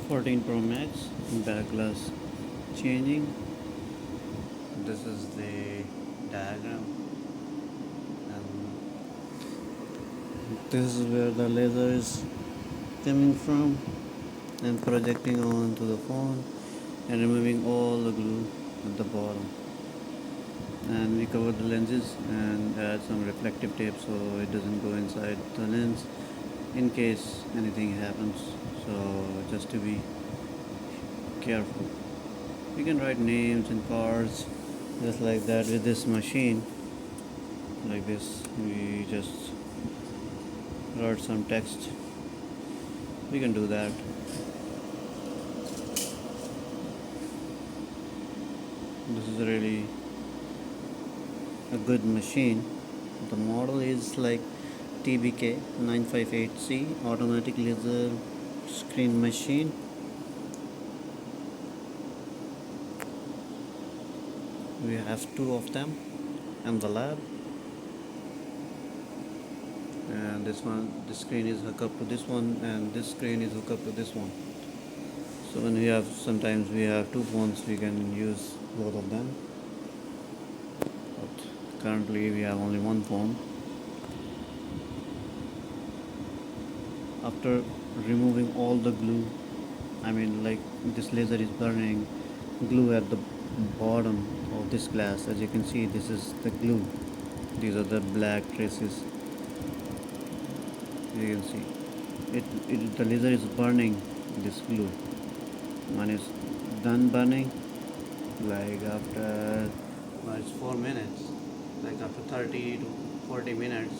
14 Pro Max back glass changing. This is the diagram, and this is where the laser is coming from and projecting onto the phone and removing all the glue at the bottom. And we cover the lenses and add some reflective tape so it doesn't go inside the lens in case anything happens. So just to be careful, we can write names and cards just like that with this machine. Like this, we just write some text. We can do that. This is really a good machine. The model is like TBK 958C automatic laser screen machine. We have two of them in the lab, and this screen is hooked up to this one, and this screen is hooked up to this one. So when sometimes we have two phones, we can use both of them, but currently we have only one phone. After removing all the glue, like this laser is burning glue at the bottom of this glass. As you can see, this is the glue. These are the black traces. You can see the laser is burning this glue. When it's done burning, like after it's 4 minutes, like after 30 to 40 minutes,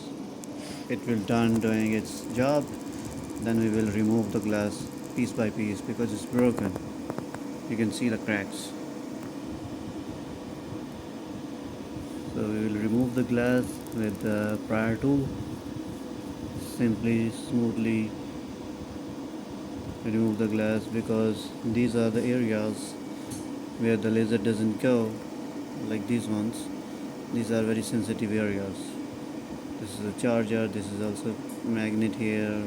it will done doing its job. Then we will remove the glass piece by piece because it's broken. You can see the cracks. So we will remove the glass with the prior tool. Simply, smoothly remove the glass because these are the areas where the laser doesn't go, like these ones. These are very sensitive areas. This is a charger, this is also magnet here,